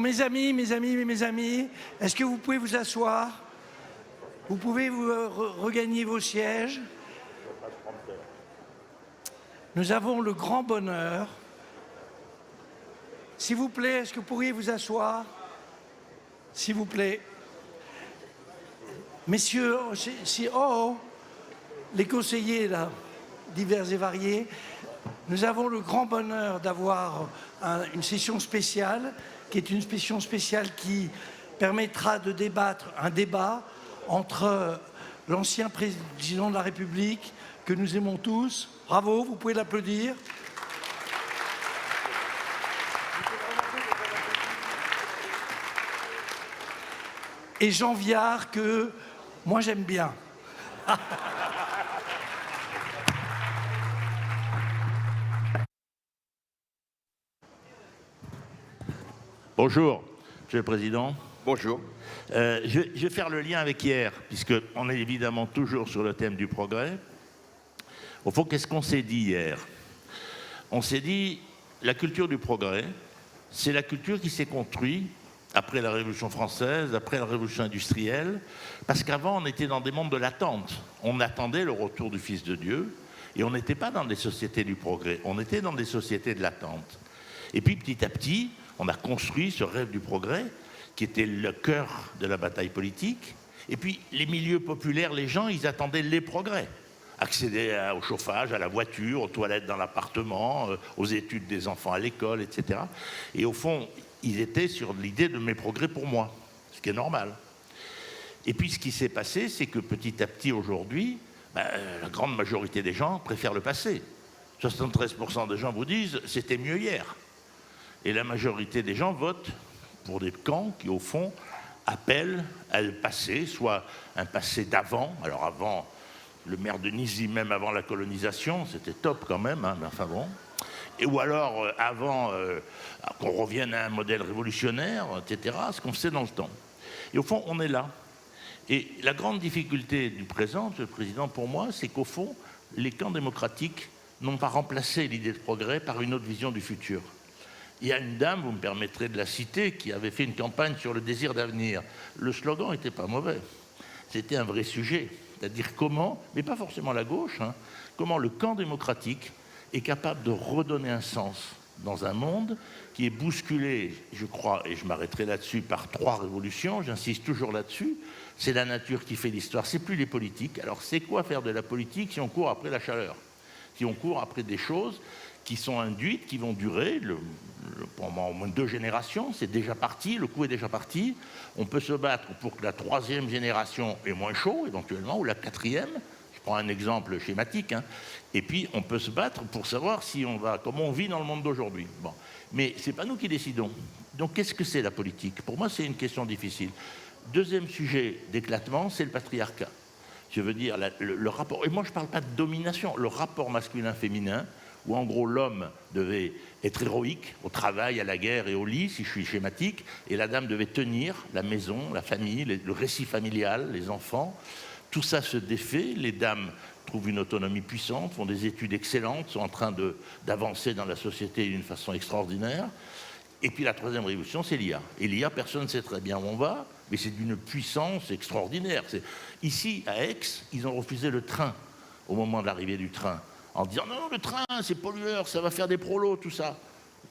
mes amis, est-ce que vous pouvez vous asseoir? Vous pouvez regagner vos sièges. Nous avons le grand bonheur. S'il vous plaît, est-ce que vous pourriez vous asseoir? S'il vous plaît. Messieurs, les conseillers là, divers et variés, nous avons le grand bonheur d'avoir une session spéciale, qui est une session spéciale qui permettra de débattre un débat entre l'ancien président de la République, que nous aimons tous. Bravo, vous pouvez l'applaudir. Et Jean Viard, que moi j'aime bien. Bonjour, Monsieur le Président. Bonjour. Je vais faire le lien avec hier, puisqu'on est évidemment toujours sur le thème du progrès. Au fond, qu'est-ce qu'on s'est dit hier? On s'est dit, la culture du progrès, c'est la culture qui s'est construite après la Révolution française, après la Révolution industrielle, parce qu'avant, on était dans des mondes de l'attente. On attendait le retour du Fils de Dieu, et on n'était pas dans des sociétés du progrès, on était dans des sociétés de l'attente. Et puis, petit à petit, on a construit ce rêve du progrès, qui était le cœur de la bataille politique. Et puis, les milieux populaires, les gens, ils attendaient les progrès. Accéder au chauffage, à la voiture, aux toilettes dans l'appartement, aux études des enfants à l'école, etc. Et au fond, ils étaient sur l'idée de mes progrès pour moi, ce qui est normal. Et puis, ce qui s'est passé, c'est que petit à petit, aujourd'hui, la grande majorité des gens préfèrent le passé. 73% des gens vous disent « c'était mieux hier ». Et la majorité des gens votent pour des camps qui, au fond, appellent à le passé, soit un passé d'avant. Alors avant, le maire de Nizy, même avant la colonisation, c'était top quand même, hein, mais enfin bon. Et, ou alors avant qu'on revienne à un modèle révolutionnaire, etc., ce qu'on sait dans le temps. Et au fond, on est là. Et la grande difficulté du présent, Monsieur le Président, pour moi, c'est qu'au fond, les camps démocratiques n'ont pas remplacé l'idée de progrès par une autre vision du futur. Il y a une dame, vous me permettrez de la citer, qui avait fait une campagne sur le désir d'avenir. Le slogan n'était pas mauvais. C'était un vrai sujet. C'est-à-dire comment, mais pas forcément la gauche, hein, comment le camp démocratique est capable de redonner un sens dans un monde qui est bousculé, je crois, et je m'arrêterai là-dessus, par 3 révolutions, j'insiste toujours là-dessus. C'est la nature qui fait l'histoire, c'est plus les politiques. Alors c'est quoi faire de la politique si on court après la chaleur? Si on court après des choses qui sont induites, qui vont durer pendant au moins 2 générations, c'est déjà parti, le coup est déjà parti. On peut se battre pour que la 3e génération ait moins chaud, éventuellement, ou la 4e. Je prends un exemple schématique. Hein. Et puis, on peut se battre pour savoir comment on vit dans le monde d'aujourd'hui. Bon. Mais ce n'est pas nous qui décidons. Donc, qu'est-ce que c'est la politique? Pour moi, c'est une question difficile. 2e sujet d'éclatement, c'est le patriarcat. Je veux dire, le rapport... Et moi, je ne parle pas de domination. Le rapport masculin-féminin, où en gros l'homme devait être héroïque au travail, à la guerre et au lit, si je suis schématique, et la dame devait tenir la maison, la famille, le récit familial, les enfants. Tout ça se défait, les dames trouvent une autonomie puissante, font des études excellentes, sont en train d'avancer dans la société d'une façon extraordinaire. Et puis la 3e révolution, c'est l'IA. Et l'IA, personne ne sait très bien où on va, mais c'est d'une puissance extraordinaire. Ici, à Aix, ils ont refusé le train au moment de l'arrivée du train, en disant non, le train, c'est pollueur, ça va faire des prolos, tout ça.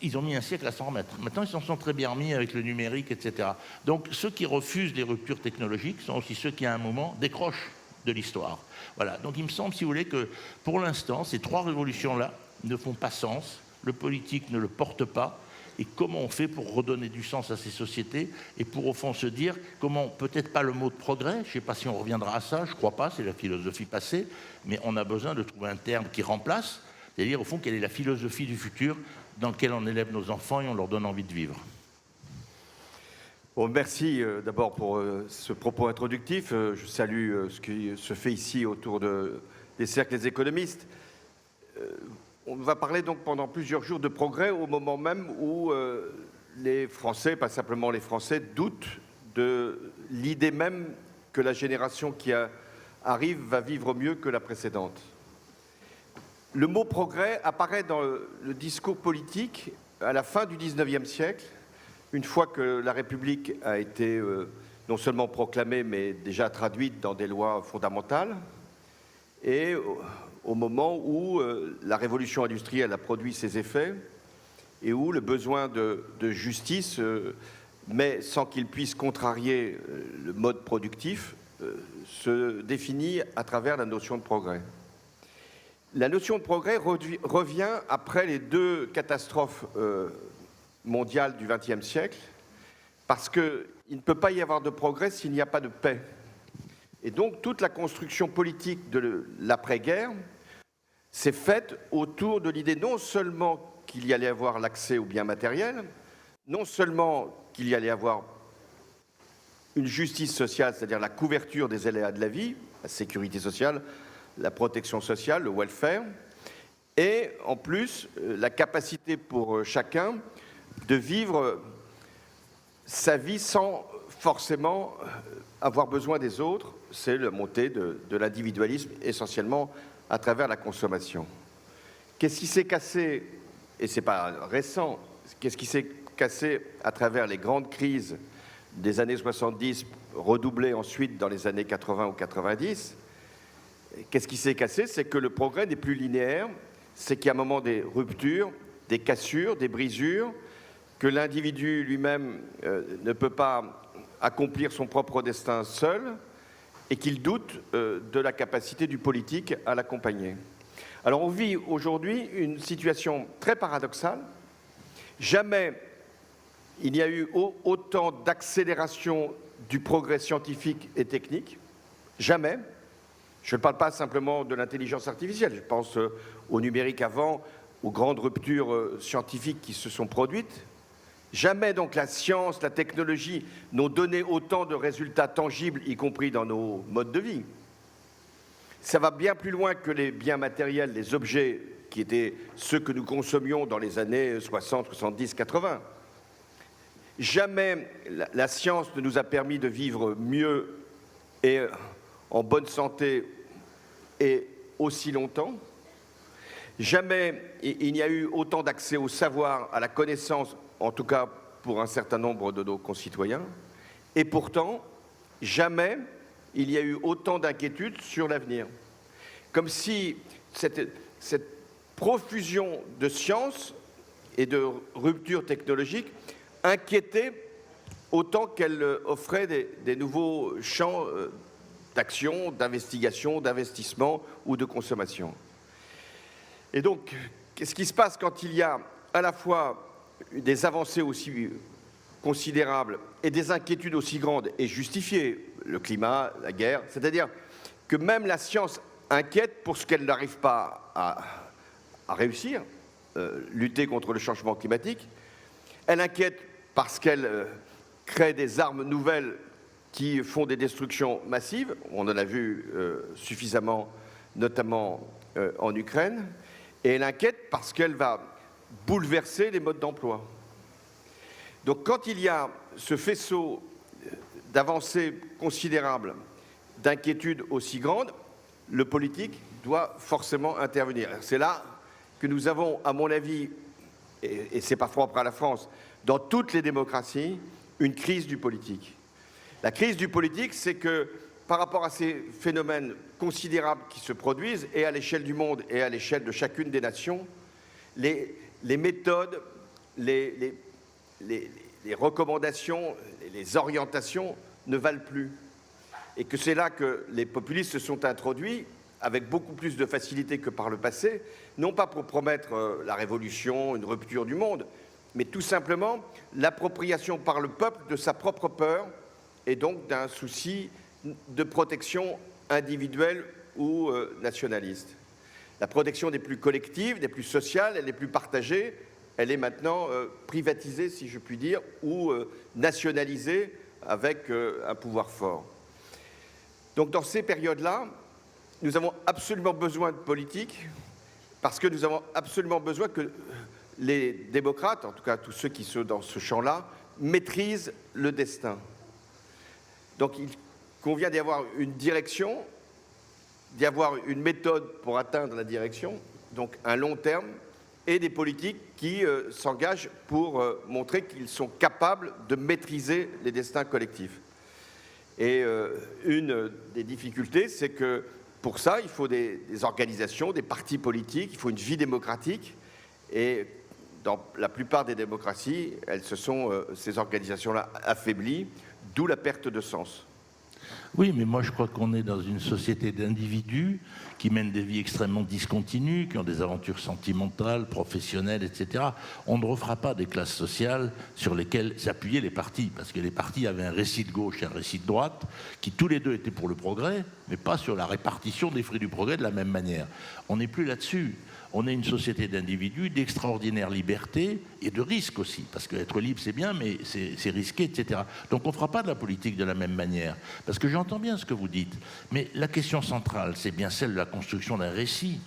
Ils ont mis un siècle à s'en remettre. Maintenant, ils s'en sont très bien remis avec le numérique, etc. Donc, ceux qui refusent les ruptures technologiques sont aussi ceux qui, à un moment, décrochent de l'histoire. Voilà. Donc, il me semble, si vous voulez, que pour l'instant, ces 3 révolutions-là ne font pas sens. Le politique ne le porte pas. Et comment on fait pour redonner du sens à ces sociétés et pour, au fond, se dire comment, peut-être pas le mot de progrès, je ne sais pas si on reviendra à ça, je ne crois pas, c'est la philosophie passée, mais on a besoin de trouver un terme qui remplace, c'est-à-dire, au fond, quelle est la philosophie du futur dans laquelle on élève nos enfants et on leur donne envie de vivre. Bon, merci d'abord pour ce propos introductif. Je salue ce qui se fait ici autour des cercles des économistes. On va parler donc pendant plusieurs jours de progrès au moment même où les Français, pas simplement les Français, doutent de l'idée même que la génération qui arrive va vivre mieux que la précédente. Le mot progrès apparaît dans le discours politique à la fin du XIXe siècle une fois que la République a été non seulement proclamée, mais déjà traduite dans des lois fondamentales, et au moment où la révolution industrielle a produit ses effets, et où le besoin de justice, mais sans qu'il puisse contrarier le mode productif, se définit à travers la notion de progrès. La notion de progrès revient après les deux catastrophes mondiales du XXe siècle, parce qu'il ne peut pas y avoir de progrès s'il n'y a pas de paix. Et donc toute la construction politique de l'après-guerre s'est faite autour de l'idée non seulement qu'il y allait avoir l'accès aux biens matériels, non seulement qu'il y allait avoir une justice sociale, c'est-à-dire la couverture des aléas de la vie, la sécurité sociale, la protection sociale, le welfare, et en plus la capacité pour chacun de vivre sa vie sans forcément avoir besoin des autres. C'est la montée de l'individualisme, essentiellement à travers la consommation. Qu'est-ce qui s'est cassé, et ce n'est pas récent, qu'est-ce qui s'est cassé à travers les grandes crises des années 70, redoublées ensuite dans les années 80 ou 90? Qu'est-ce qui s'est cassé? C'est que le progrès n'est plus linéaire, c'est qu'il y a un moment des ruptures, des cassures, des brisures, que l'individu lui-même ne peut pas accomplir son propre destin seul, et qu'il doute de la capacité du politique à l'accompagner. Alors on vit aujourd'hui une situation très paradoxale. Jamais il n'y a eu autant d'accélération du progrès scientifique et technique. Jamais. Je ne parle pas simplement de l'intelligence artificielle, je pense au numérique avant, aux grandes ruptures scientifiques qui se sont produites. Jamais donc la science, la technologie n'ont donné autant de résultats tangibles, y compris dans nos modes de vie. Ça va bien plus loin que les biens matériels, les objets qui étaient ceux que nous consommions dans les années 60, 70, 80. Jamais la science ne nous a permis de vivre mieux et en bonne santé et aussi longtemps. Jamais il n'y a eu autant d'accès au savoir, à la connaissance, en tout cas pour un certain nombre de nos concitoyens. Et pourtant, jamais il y a eu autant d'inquiétudes sur l'avenir. Comme si cette profusion de science et de ruptures technologiques inquiétait autant qu'elle offrait des nouveaux champs d'action, d'investigation, d'investissement ou de consommation. Et donc, qu'est-ce qui se passe quand il y a à la fois des avancées aussi considérables et des inquiétudes aussi grandes et justifiées, le climat, la guerre, c'est-à-dire que même la science inquiète pour ce qu'elle n'arrive pas à réussir, lutter contre le changement climatique, elle inquiète parce qu'elle crée des armes nouvelles qui font des destructions massives, on en a vu suffisamment, notamment en Ukraine, et elle inquiète parce qu'elle va bouleverser les modes d'emploi. Donc quand il y a ce faisceau d'avancées considérables, d'inquiétudes aussi grandes, le politique doit forcément intervenir. C'est là que nous avons, à mon avis, et ce n'est pas propre à la France, dans toutes les démocraties, une crise du politique. La crise du politique, c'est que par rapport à ces phénomènes considérables qui se produisent, et à l'échelle du monde et à l'échelle de chacune des nations, les méthodes, les recommandations, les orientations ne valent plus. Et que c'est là que les populistes se sont introduits avec beaucoup plus de facilité que par le passé, non pas pour promettre la révolution, une rupture du monde, mais tout simplement l'appropriation par le peuple de sa propre peur et donc d'un souci de protection individuelle ou nationaliste. La protection des plus collectives, des plus sociales, elle est plus partagée, elle est maintenant privatisée, si je puis dire, ou nationalisée avec un pouvoir fort. Donc dans ces périodes-là, nous avons absolument besoin de politique, parce que nous avons absolument besoin que les démocrates, en tout cas tous ceux qui sont dans ce champ-là, maîtrisent le destin. Donc il convient d'y avoir une direction, d'y avoir une méthode pour atteindre la direction, donc un long terme, et des politiques qui s'engagent pour montrer qu'ils sont capables de maîtriser les destins collectifs. Et une des difficultés, c'est que pour ça, il faut des organisations, des partis politiques, il faut une vie démocratique. Et dans la plupart des démocraties, ces organisations-là affaiblies, d'où la perte de sens. Oui, mais moi je crois qu'on est dans une société d'individus qui mènent des vies extrêmement discontinues, qui ont des aventures sentimentales, professionnelles, etc. On ne refera pas des classes sociales sur lesquelles s'appuyaient les partis, parce que les partis avaient un récit de gauche et un récit de droite, qui tous les deux étaient pour le progrès, mais pas sur la répartition des fruits du progrès de la même manière. On n'est plus là-dessus. On est une société d'individus, d'extraordinaire liberté et de risque aussi, parce qu'être libre c'est bien, mais c'est risqué, etc. Donc on ne fera pas de la politique de la même manière, parce que j'entends bien ce que vous dites, mais la question centrale, c'est bien celle de la construction d'un récit.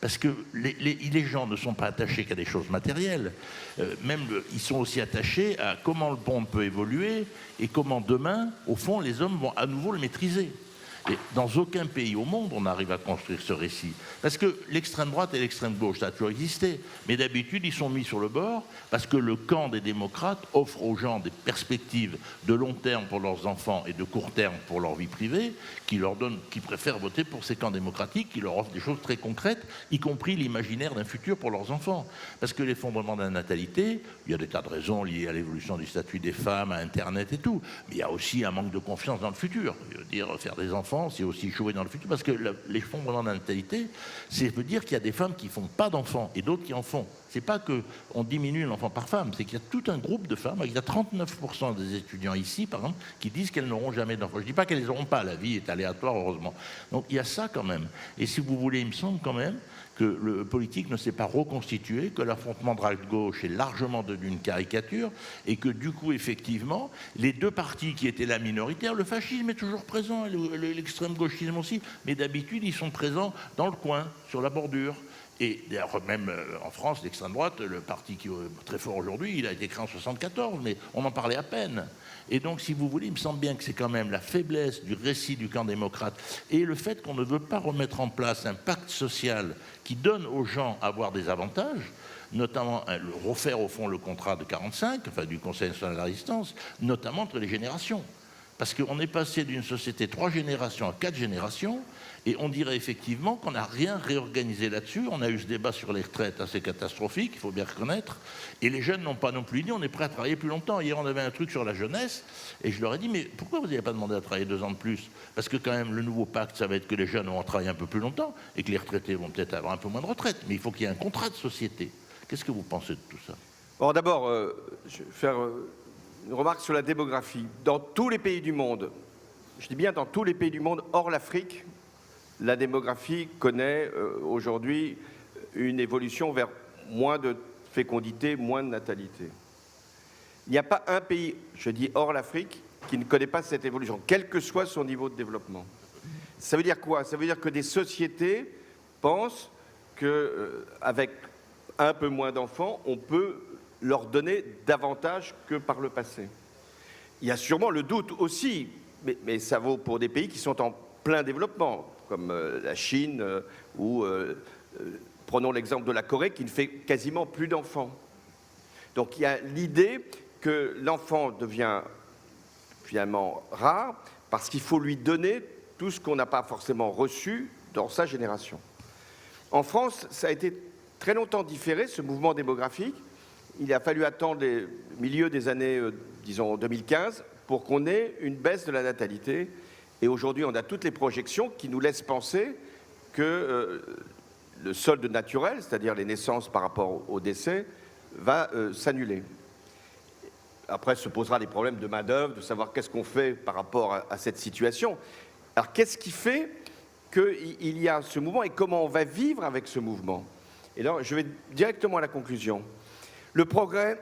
Parce que les gens ne sont pas attachés qu'à des choses matérielles. Ils sont aussi attachés à comment le monde peut évoluer et comment demain, au fond, les hommes vont à nouveau le maîtriser. Et dans aucun pays au monde, on arrive à construire ce récit. Parce que l'extrême droite et l'extrême gauche, ça a toujours existé. Mais d'habitude, ils sont mis sur le bord parce que le camp des démocrates offre aux gens des perspectives de long terme pour leurs enfants et de court terme pour leur vie privée, qui préfèrent voter pour ces camps démocratiques, qui leur offrent des choses très concrètes, y compris l'imaginaire d'un futur pour leurs enfants. Parce que l'effondrement de la natalité, il y a des tas de raisons liées à l'évolution du statut des femmes, à Internet et tout. Mais il y a aussi un manque de confiance dans le futur. Je veux dire, faire des enfants, c'est aussi échouer dans le futur, parce que l'effondrement de la natalité, ça veut dire qu'il y a des femmes qui ne font pas d'enfants et d'autres qui en font. C'est pas qu'on diminue l'enfant par femme, c'est qu'il y a tout un groupe de femmes, il y a 39% des étudiants ici, par exemple, qui disent qu'elles n'auront jamais d'enfants. Je ne dis pas qu'elles les auront pas, la vie est aléatoire, heureusement. Donc il y a ça quand même. Et si vous voulez, il me semble quand même que le politique ne s'est pas reconstitué, que l'affrontement droite-gauche est largement devenu une caricature, et que du coup, effectivement, les deux partis qui étaient la minoritaire, le fascisme est toujours présent, l'extrême-gauchisme aussi, mais d'habitude, ils sont présents dans le coin, sur la bordure. Et d'ailleurs, même en France, l'extrême droite, le parti qui est très fort aujourd'hui, il a été créé en 1974, mais on en parlait à peine. Et donc, si vous voulez, il me semble bien que c'est quand même la faiblesse du récit du camp démocrate et le fait qu'on ne veut pas remettre en place un pacte social qui donne aux gens à avoir des avantages, notamment refaire au fond le contrat de 45, enfin du Conseil national de la résistance, notamment entre les générations. Parce qu'on est passé d'une société 3 générations à 4 générations, et on dirait effectivement qu'on n'a rien réorganisé là-dessus. On a eu ce débat sur les retraites assez catastrophique, il faut bien reconnaître, et les jeunes n'ont pas non plus dit on est prêt à travailler plus longtemps. Hier, on avait un truc sur la jeunesse, et je leur ai dit mais pourquoi vous n'avez pas demandé à travailler 2 ans de plus? Parce que quand même, le nouveau pacte, ça va être que les jeunes vont travailler un peu plus longtemps, et que les retraités vont peut-être avoir un peu moins de retraite. Mais il faut qu'il y ait un contrat de société. Qu'est-ce que vous pensez de tout ça? Bon, d'abord, je vais faire une remarque sur la démographie. Dans tous les pays du monde, je dis bien dans tous les pays du monde, hors l'Afrique, la démographie connaît aujourd'hui une évolution vers moins de fécondité, moins de natalité. Il n'y a pas un pays, je dis hors l'Afrique, qui ne connaît pas cette évolution, quel que soit son niveau de développement. Ça veut dire quoi? Ça veut dire que des sociétés pensent qu'avec un peu moins d'enfants, on peut leur donner davantage que par le passé. Il y a sûrement le doute aussi, mais ça vaut pour des pays qui sont en plein développement, comme la Chine ou prenons l'exemple de la Corée qui ne fait quasiment plus d'enfants. Donc il y a l'idée que l'enfant devient finalement rare parce qu'il faut lui donner tout ce qu'on n'a pas forcément reçu dans sa génération. En France, ça a été très longtemps différé, ce mouvement démographique. Il a fallu attendre le milieu des années, disons, 2015, pour qu'on ait une baisse de la natalité. Et aujourd'hui, on a toutes les projections qui nous laissent penser que le solde naturel, c'est-à-dire les naissances par rapport au décès, va s'annuler. Après, se posera des problèmes de main-d'œuvre, de savoir qu'est-ce qu'on fait par rapport à cette situation. Alors, qu'est-ce qui fait qu'il y a ce mouvement et comment on va vivre avec ce mouvement? Et là, je vais directement à la conclusion. Le progrès,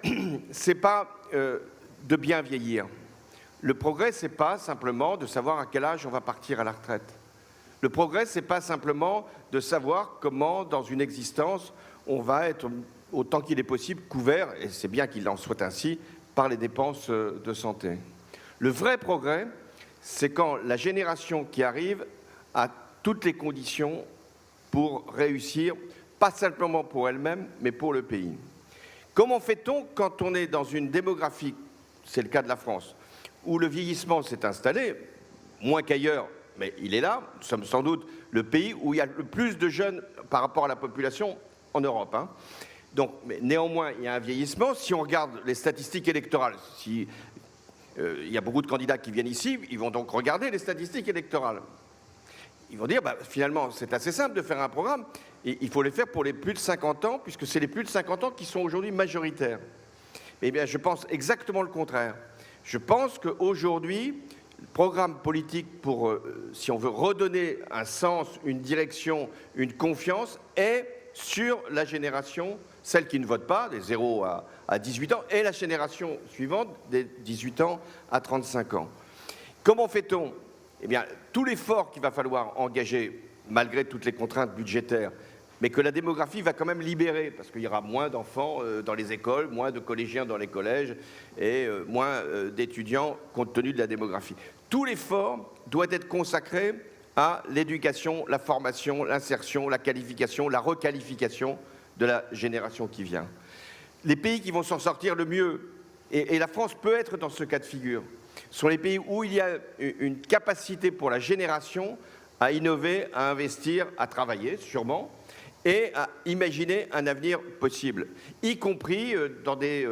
c'est pas de bien vieillir. Le progrès, c'est pas simplement de savoir à quel âge on va partir à la retraite. Le progrès, c'est pas simplement de savoir comment, dans une existence, on va être, autant qu'il est possible, couvert, et c'est bien qu'il en soit ainsi, par les dépenses de santé. Le vrai progrès, c'est quand la génération qui arrive a toutes les conditions pour réussir pas simplement pour elle-même, mais pour le pays. Comment fait-on quand on est dans une démographie, c'est le cas de la France, où le vieillissement s'est installé, moins qu'ailleurs, mais il est là, nous sommes sans doute le pays où il y a le plus de jeunes par rapport à la population en Europe. Donc, mais néanmoins, il y a un vieillissement. Si on regarde les statistiques électorales, il y a beaucoup de candidats qui viennent ici, ils vont donc regarder les statistiques électorales. Ils vont dire, finalement, c'est assez simple de faire un programme, et il faut le faire pour les plus de 50 ans, puisque c'est les plus de 50 ans qui sont aujourd'hui majoritaires. Eh bien, je pense exactement le contraire. Je pense qu'aujourd'hui, le programme politique pour, si on veut redonner un sens, une direction, une confiance, est sur la génération, celle qui ne vote pas, des 0 à 18 ans, et la génération suivante, des 18 ans à 35 ans. Comment fait-on? Eh bien, tout l'effort qu'il va falloir engager, malgré toutes les contraintes budgétaires, mais que la démographie va quand même libérer, parce qu'il y aura moins d'enfants dans les écoles, moins de collégiens dans les collèges, et moins d'étudiants compte tenu de la démographie. Tout l'effort doit être consacré à l'éducation, la formation, l'insertion, la qualification, la requalification de la génération qui vient. Les pays qui vont s'en sortir le mieux, et la France peut être dans ce cas de figure, sont les pays où il y a une capacité pour la génération à innover, à investir, à travailler, sûrement, et à imaginer un avenir possible, y compris dans des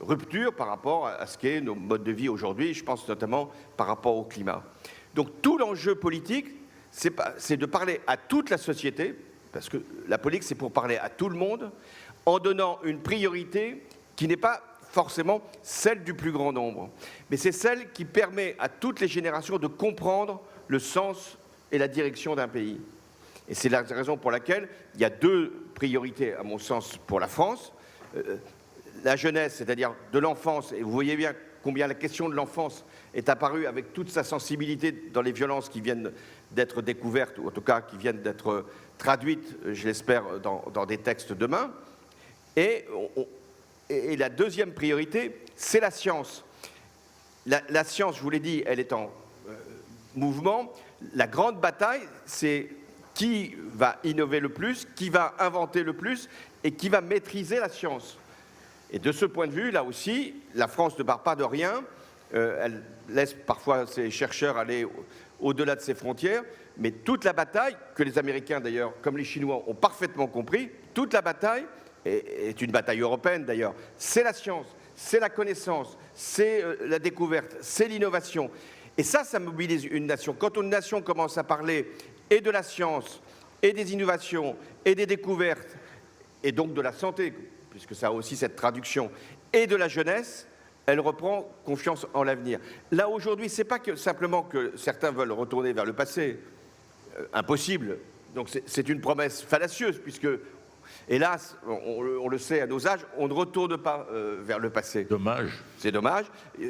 ruptures par rapport à ce qu'est nos modes de vie aujourd'hui, je pense notamment par rapport au climat. Donc tout l'enjeu politique, c'est de parler à toute la société, parce que la politique, c'est pour parler à tout le monde, en donnant une priorité qui n'est pas forcément celle du plus grand nombre, mais c'est celle qui permet à toutes les générations de comprendre le sens et la direction d'un pays. Et c'est la raison pour laquelle il y a deux priorités, à mon sens, pour la France. La jeunesse, c'est-à-dire de l'enfance, et vous voyez bien combien la question de l'enfance est apparue avec toute sa sensibilité dans les violences qui viennent d'être découvertes, ou en tout cas qui viennent d'être traduites, je l'espère, dans des textes demain. Et la deuxième priorité, c'est la science. La science, je vous l'ai dit, elle est en mouvement. La grande bataille, c'est qui va innover le plus, qui va inventer le plus et qui va maîtriser la science. Et de ce point de vue, là aussi, la France ne part pas de rien. Elle laisse parfois ses chercheurs aller au-delà de ses frontières, mais toute la bataille, que les Américains d'ailleurs, comme les Chinois, ont parfaitement compris, toute la bataille, est une bataille européenne d'ailleurs, c'est la science, c'est la connaissance, c'est la découverte, c'est l'innovation. Et ça mobilise une nation. Quand une nation commence à parler et de la science, et des innovations, et des découvertes, et donc de la santé, puisque ça a aussi cette traduction, et de la jeunesse, elle reprend confiance en l'avenir. Là, aujourd'hui, ce n'est pas simplement que certains veulent retourner vers le passé, impossible. Donc c'est une promesse fallacieuse, puisque, hélas, on le sait à nos âges, on ne retourne pas vers le passé. Dommage. C'est dommage.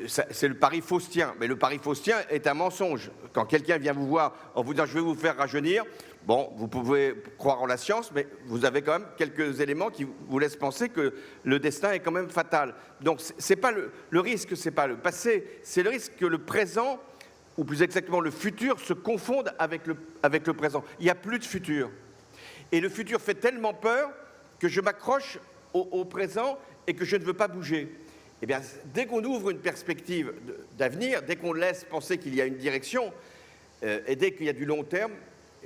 C'est le pari faustien. Mais le pari faustien est un mensonge. Quand quelqu'un vient vous voir en vous disant « je vais vous faire rajeunir », bon, vous pouvez croire en la science, mais vous avez quand même quelques éléments qui vous laissent penser que le destin est quand même fatal. Donc c'est pas le risque, c'est pas le passé, c'est le risque que le présent, ou plus exactement le futur, se confonde avec le présent. Il n'y a plus de futur. Et le futur fait tellement peur que je m'accroche au présent et que je ne veux pas bouger. Eh bien, dès qu'on ouvre une perspective d'avenir, dès qu'on laisse penser qu'il y a une direction, et dès qu'il y a du long terme,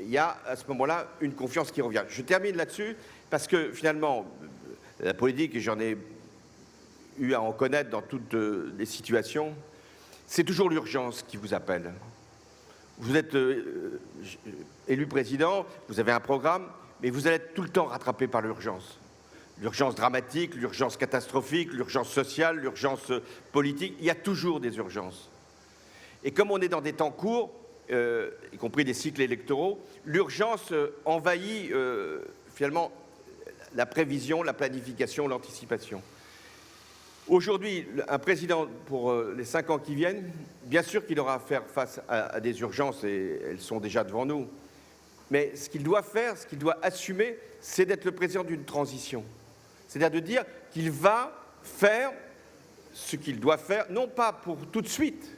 il y a à ce moment-là une confiance qui revient. Je termine là-dessus parce que finalement, la politique, et j'en ai eu à en connaître dans toutes les situations, c'est toujours l'urgence qui vous appelle. Vous êtes élu président, vous avez un programme, mais vous allez être tout le temps rattrapé par l'urgence. L'urgence dramatique, l'urgence catastrophique, l'urgence sociale, l'urgence politique, il y a toujours des urgences. Et comme on est dans des temps courts, y compris des cycles électoraux, l'urgence envahit finalement la prévision, la planification, l'anticipation. Aujourd'hui, un président pour les 5 ans qui viennent, bien sûr qu'il aura à faire face à des urgences, et elles sont déjà devant nous. Mais ce qu'il doit faire, ce qu'il doit assumer, c'est d'être le président d'une transition. C'est-à-dire de dire qu'il va faire ce qu'il doit faire, non pas pour tout de suite.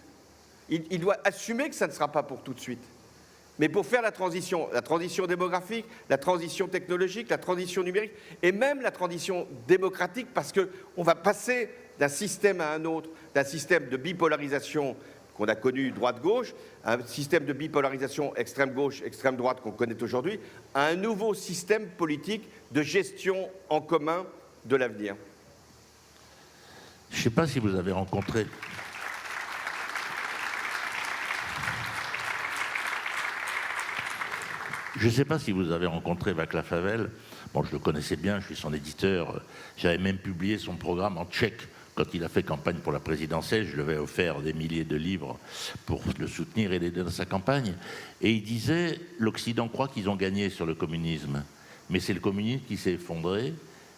Il doit assumer que ça ne sera pas pour tout de suite, mais pour faire la transition démographique, la transition technologique, la transition numérique, et même la transition démocratique, parce qu'on va passer d'un système à un autre, d'un système de bipolarisation qu'on a connu droite-gauche, à un système de bipolarisation extrême-gauche, extrême-droite qu'on connaît aujourd'hui, à un nouveau système politique de gestion en commun de l'avenir. Je ne sais pas si vous avez rencontré... Je ne sais pas si vous avez rencontré Václav Havel. Bon, je le connaissais bien, je suis son éditeur. J'avais même publié son programme en tchèque quand il a fait campagne pour la présidentielle. Je lui avais offert des milliers de livres pour le soutenir et l'aider dans sa campagne. Et il disait, l'Occident croit qu'ils ont gagné sur le communisme, mais c'est le communisme qui s'est effondré.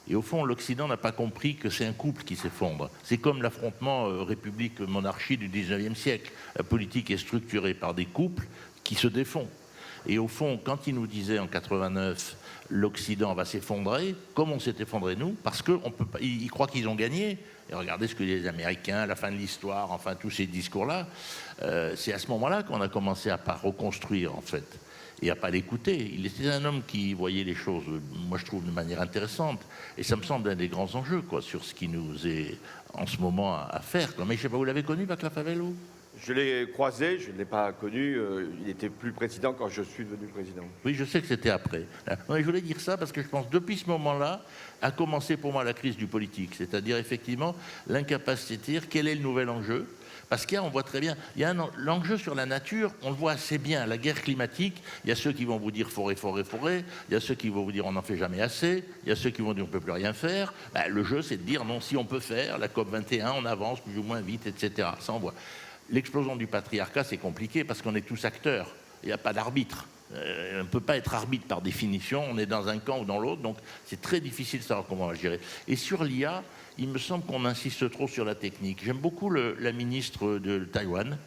Et au fond, l'Occident n'a pas compris que c'est un couple qui s'effondre. C'est comme l'affrontement république-monarchie du 19e siècle. La politique est structurée par des couples qui se défont. Et au fond, quand il nous disait en 89, l'Occident va s'effondrer, comme on s'est effondré nous, parce qu'ils croient qu'ils ont gagné. Et regardez ce que disent les Américains, la fin de l'histoire, enfin tous ces discours-là. C'est à ce moment-là qu'on a commencé à pas reconstruire, en fait, et à pas l'écouter. Il était un homme qui voyait les choses, moi je trouve, de manière intéressante. Et ça me semble un des grands enjeux, quoi, sur ce qui nous est en ce moment à faire. Quoi. Mais je sais pas, vous l'avez connu, Václav Havel, ou ? Je l'ai croisé, je ne l'ai pas connu. Il n'était plus président quand je suis devenu président. Oui, je sais que c'était après. Non, je voulais dire ça parce que je pense que depuis ce moment-là a commencé pour moi la crise du politique. C'est-à-dire, effectivement, l'incapacité de dire quel est le nouvel enjeu. Parce qu'il y a, on voit très bien, il y a l'enjeu sur la nature, on le voit assez bien. La guerre climatique, il y a ceux qui vont vous dire forêt, forêt, forêt. Il y a ceux qui vont vous dire on n'en fait jamais assez. Il y a ceux qui vont dire on ne peut plus rien faire. Ben, le jeu, c'est de dire non, si on peut faire, la COP21, on avance plus ou moins vite, etc. Ça, on voit. L'explosion du patriarcat, c'est compliqué parce qu'on est tous acteurs. Il n'y a pas d'arbitre. On ne peut pas être arbitre par définition. On est dans un camp ou dans l'autre. Donc, c'est très difficile de savoir comment on va gérer. Et sur l'IA, il me semble qu'on insiste trop sur la technique. J'aime beaucoup la ministre de Taïwan,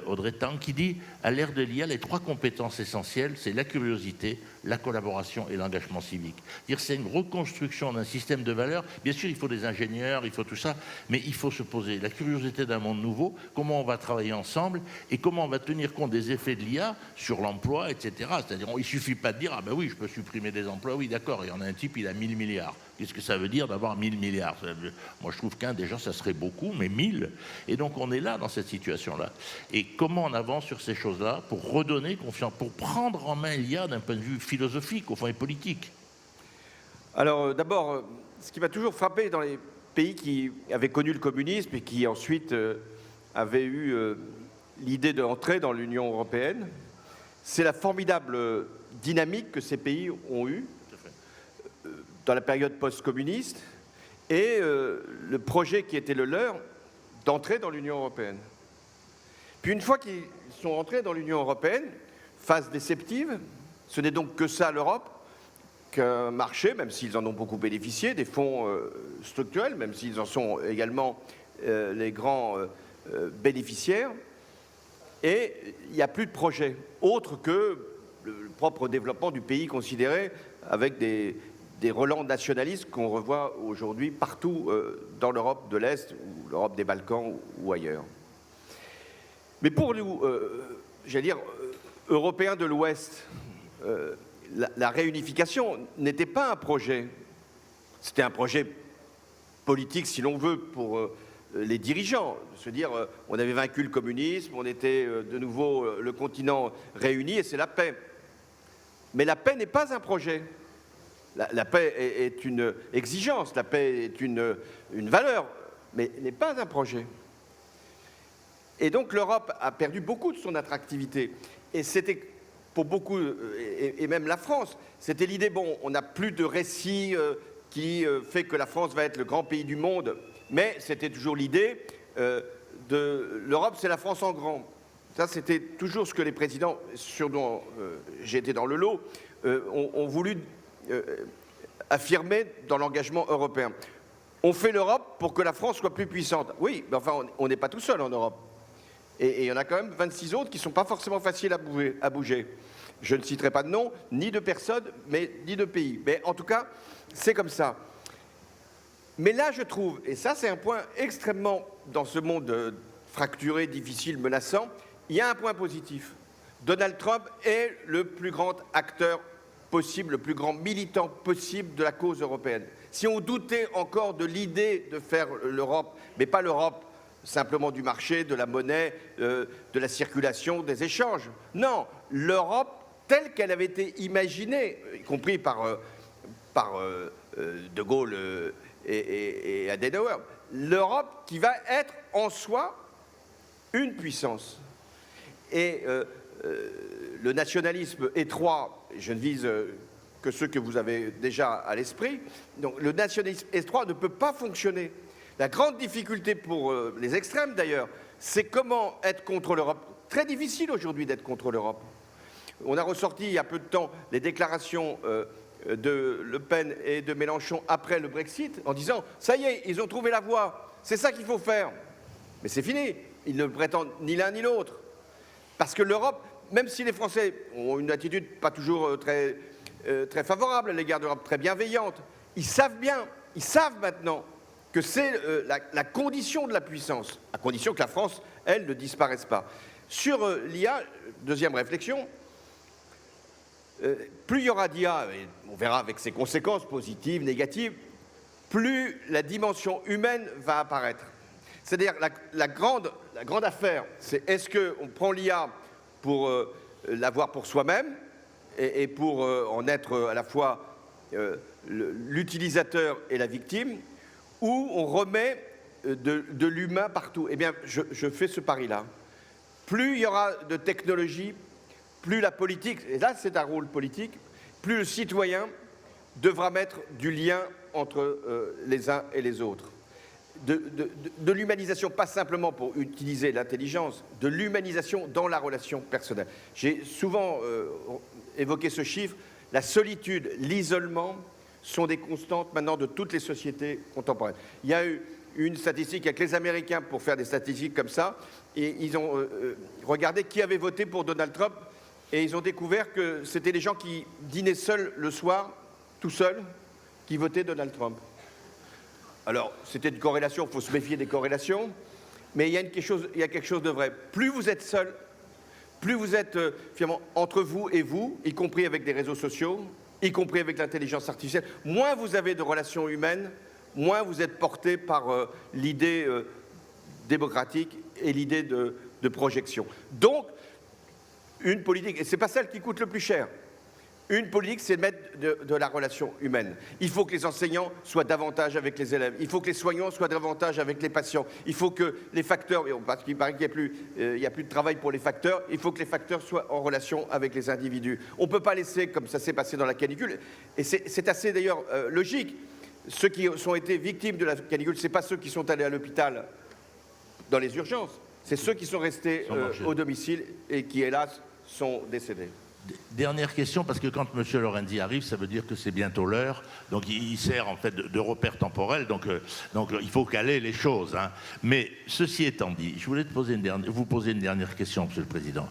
Audrey Tang, qui dit à l'ère de l'IA, les 3 compétences essentielles, c'est la curiosité, la collaboration et l'engagement civique. C'est une reconstruction d'un système de valeurs. Bien sûr, il faut des ingénieurs, il faut tout ça, mais il faut se poser la curiosité d'un monde nouveau, comment on va travailler ensemble et comment on va tenir compte des effets de l'IA sur l'emploi, etc. C'est-à-dire, il ne suffit pas de dire, ah ben oui, je peux supprimer des emplois, oui, d'accord, il y en a un type, il a 1000 milliards. Qu'est-ce que ça veut dire d'avoir 1000 milliards? Moi, je trouve qu'un, déjà, ça serait beaucoup, mais 1000. Et donc, on est là, dans cette situation-là. Et comment on avance sur ces choses-là pour redonner confiance, pour prendre en main l'IA d'un point de vue philosophique, au fond, et politique? Alors, d'abord, ce qui m'a toujours frappé dans les pays qui avaient connu le communisme et qui ensuite avaient eu l'idée d'entrer dans l'Union européenne, c'est la formidable dynamique que ces pays ont eue dans la période post-communiste et le projet qui était le leur d'entrer dans l'Union européenne. Puis une fois qu'ils sont entrés dans l'Union européenne, phase déceptive, ce n'est donc que ça l'Europe, qu'un marché, même s'ils en ont beaucoup bénéficié, des fonds structurels, même s'ils en sont également les grands bénéficiaires, et il n'y a plus de projet autre que le propre développement du pays considéré avec des relents nationalistes qu'on revoit aujourd'hui partout dans l'Europe de l'Est, ou l'Europe des Balkans ou ailleurs. Mais pour nous, j'allais dire, Européens de l'Ouest, la réunification n'était pas un projet. C'était un projet politique, si l'on veut, pour les dirigeants. Se dire, on avait vaincu le communisme, on était de nouveau le continent réuni, et c'est la paix. Mais la paix n'est pas un projet. La paix est une exigence, la paix est une valeur, mais n'est pas un projet. Et donc l'Europe a perdu beaucoup de son attractivité. Et c'était pour beaucoup, et même la France, c'était l'idée, bon, on n'a plus de récit qui fait que la France va être le grand pays du monde, mais c'était toujours l'idée de l'Europe, c'est la France en grand. Ça, c'était toujours ce que les présidents, sur dont j'ai été dans le lot, ont voulu affirmer dans l'engagement européen. On fait l'Europe pour que la France soit plus puissante. Oui, mais enfin, on n'est pas tout seul en Europe. Et il y en a quand même 26 autres qui ne sont pas forcément faciles à bouger. Je ne citerai pas de nom, ni de personnes, ni de pays. Mais en tout cas, c'est comme ça. Mais là, je trouve, et ça c'est un point extrêmement, dans ce monde fracturé, difficile, menaçant, il y a un point positif. Donald Trump est le plus grand acteur possible, le plus grand militant possible de la cause européenne. Si on doutait encore de l'idée de faire l'Europe, mais pas l'Europe simplement du marché, de la monnaie, de la circulation, des échanges. Non, l'Europe telle qu'elle avait été imaginée, y compris par De Gaulle et Adenauer. L'Europe qui va être en soi une puissance. Et le nationalisme étroit, je ne vise que ceux que vous avez déjà à l'esprit, donc le nationalisme étroit ne peut pas fonctionner. La grande difficulté pour les extrêmes d'ailleurs, c'est comment être contre l'Europe. Très difficile aujourd'hui d'être contre l'Europe. On a ressorti il y a peu de temps les déclarations de Le Pen et de Mélenchon après le Brexit en disant « ça y est, ils ont trouvé la voie, c'est ça qu'il faut faire ». Mais c'est fini, ils ne prétendent ni l'un ni l'autre. Parce que l'Europe, même si les Français ont une attitude pas toujours très favorable à l'égard de l'Europe, très bienveillante, ils savent bien, ils savent maintenant que c'est la condition de la puissance, à condition que la France, elle, ne disparaisse pas. Sur l'IA, deuxième réflexion, plus il y aura d'IA, et on verra avec ses conséquences positives, négatives, plus la dimension humaine va apparaître. C'est-à-dire la grande affaire, c'est est-ce qu'on prend l'IA pour l'avoir pour soi-même et pour en être à la fois l'utilisateur et la victime, ou on remet de l'humain partout. Eh bien, je fais ce pari-là. Plus il y aura de technologie, plus la politique, et là c'est un rôle politique, plus le citoyen devra mettre du lien entre les uns et les autres. De l'humanisation, pas simplement pour utiliser l'intelligence, de l'humanisation dans la relation personnelle. J'ai souvent évoqué ce chiffre, la solitude, l'isolement sont des constantes maintenant de toutes les sociétés contemporaines. Il y a eu une statistique avec les Américains pour faire des statistiques comme ça, et ils ont regardé qui avait voté pour Donald Trump, et ils ont découvert que c'était les gens qui dînaient seuls le soir, tout seuls, qui votaient Donald Trump. Alors, c'était une corrélation, il faut se méfier des corrélations, mais il y a quelque chose de vrai. Plus vous êtes seul, plus vous êtes finalement entre vous et vous, y compris avec des réseaux sociaux, y compris avec l'intelligence artificielle, moins vous avez de relations humaines, moins vous êtes porté par l'idée démocratique et l'idée de projection. Donc, une politique, et ce n'est pas celle qui coûte le plus cher, une politique, c'est de mettre de la relation humaine. Il faut que les enseignants soient davantage avec les élèves. Il faut que les soignants soient davantage avec les patients. Il faut que les facteurs, parce qu'il paraît qu'il n'y a plus de travail pour les facteurs, il faut que les facteurs soient en relation avec les individus. On ne peut pas laisser, comme ça s'est passé dans la canicule, et c'est assez d'ailleurs logique, ceux qui ont été victimes de la canicule, ce n'est pas ceux qui sont allés à l'hôpital dans les urgences, c'est ceux qui sont restés au domicile et qui, hélas, sont décédés. Dernière question, parce que quand M. Lorenzi arrive, ça veut dire que c'est bientôt l'heure. Donc il sert en fait de repère temporel, donc il faut caler les choses. Hein. Mais ceci étant dit, je voulais vous poser une dernière question, M. le Président.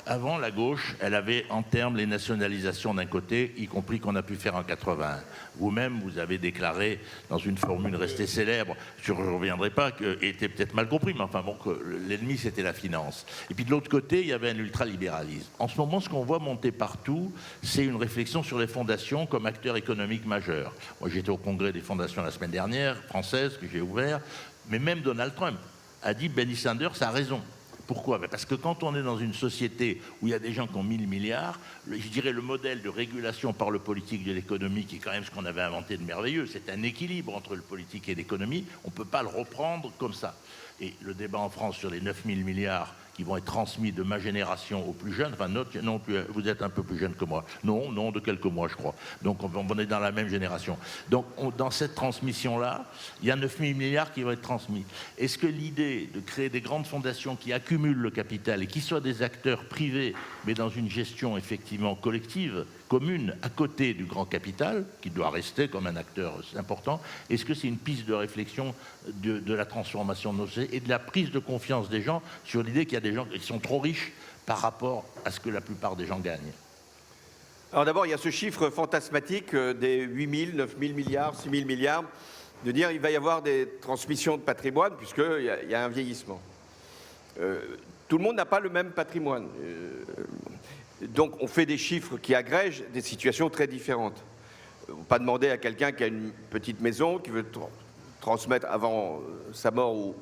Avant, la gauche, elle avait en termes les nationalisations d'un côté, y compris qu'on a pu faire en 81. Vous-même, vous avez déclaré dans une formule restée célèbre, je ne reviendrai pas, qui était peut-être mal compris, mais enfin bon, que l'ennemi c'était la finance. Et puis de l'autre côté, il y avait un ultralibéralisme. En ce moment, ce qu'on voit monter partout, c'est une réflexion sur les fondations comme acteurs économiques majeurs. Moi, j'étais au congrès des fondations la semaine dernière, française, que j'ai ouvert, mais même Donald Trump a dit Bernie Sanders a raison. Pourquoi? Parce que quand on est dans une société où il y a des gens qui ont 1000 milliards, je dirais le modèle de régulation par le politique de l'économie, qui est quand même ce qu'on avait inventé de merveilleux, c'est un équilibre entre le politique et l'économie, on ne peut pas le reprendre comme ça. Et le débat en France sur les 9000 milliards qui vont être transmis de ma génération aux plus jeunes, enfin non, vous êtes un peu plus jeune que moi, non, de quelques mois je crois, donc on est dans la même génération. Donc dans cette transmission-là, il y a 9000 milliards qui vont être transmis. Est-ce que l'idée de créer des grandes fondations qui accumulent le capital et qui soient des acteurs privés, mais dans une gestion effectivement collective, commune, à côté du grand capital, qui doit rester comme un acteur important, est-ce que c'est une piste de réflexion de la transformation de nos sociétés et de la prise de confiance des gens sur l'idée qu'il y a des gens qui sont trop riches par rapport à ce que la plupart des gens gagnent? Alors d'abord, il y a ce chiffre fantasmatique des 8 000, 9 000 milliards, 6 000 milliards, de dire qu'il va y avoir des transmissions de patrimoine, puisqu'il y a un vieillissement. Tout le monde n'a pas le même patrimoine. Donc on fait des chiffres qui agrègent des situations très différentes. On ne peut pas demander à quelqu'un qui a une petite maison, qui veut transmettre avant sa mort ou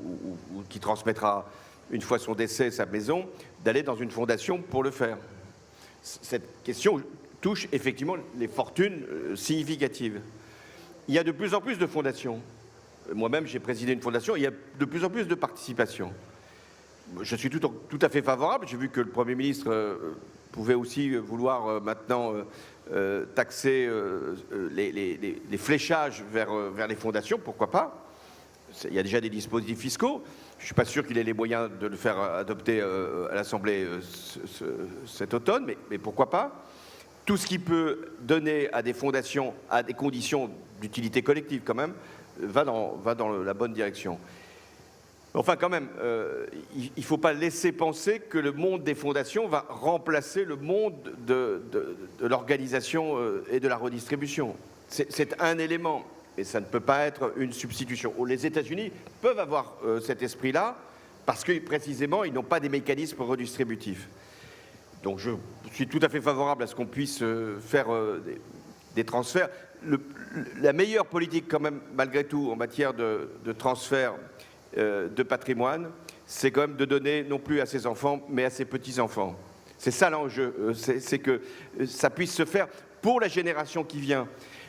qui transmettra une fois son décès sa maison, d'aller dans une fondation pour le faire. Cette question touche effectivement les fortunes significatives. Il y a de plus en plus de fondations. Moi-même, j'ai présidé une fondation, il y a de plus en plus de participation. Je suis tout à fait favorable. J'ai vu que le Premier ministre pouvait aussi vouloir maintenant taxer les fléchages vers les fondations, pourquoi pas. Il y a déjà des dispositifs fiscaux. Je ne suis pas sûr qu'il ait les moyens de le faire adopter à l'Assemblée cet automne, mais pourquoi pas. Tout ce qui peut donner à des fondations, à des conditions d'utilité collective quand même, va dans la bonne direction. Enfin, quand même, il ne faut pas laisser penser que le monde des fondations va remplacer le monde de l'organisation et de la redistribution. C'est un élément, et ça ne peut pas être une substitution. Les États-Unis peuvent avoir cet esprit-là, parce que précisément, ils n'ont pas des mécanismes redistributifs. Donc je suis tout à fait favorable à ce qu'on puisse faire des transferts. La meilleure politique, quand même, malgré tout, en matière de transfert de patrimoine, c'est quand même de donner non plus à ses enfants, mais à ses petits-enfants. C'est ça l'enjeu, c'est que ça puisse se faire pour la génération qui vient.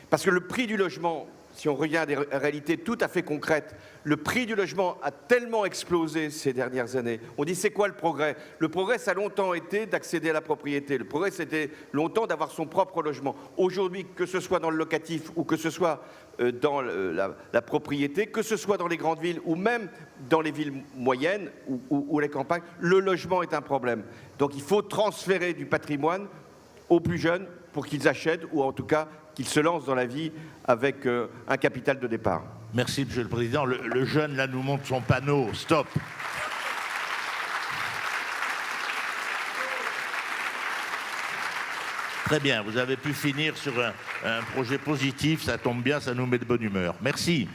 Parce que le prix du logement, si on regarde des réalités tout à fait concrètes, le prix du logement a tellement explosé ces dernières années. On dit c'est quoi le progrès? Le progrès, ça a longtemps été d'accéder à la propriété. Le progrès, c'était longtemps d'avoir son propre logement. Aujourd'hui, que ce soit dans le locatif ou que ce soit dans la propriété, que ce soit dans les grandes villes ou même dans les villes moyennes ou les campagnes, le logement est un problème. Donc il faut transférer du patrimoine aux plus jeunes pour qu'ils achètent ou en tout cas qu'ils se lancent dans la vie avec un capital de départ. Merci, Monsieur le Président. Le jeune, là, nous montre son panneau. Stop. Très bien, vous avez pu finir sur un projet positif. Ça tombe bien, ça nous met de bonne humeur. Merci.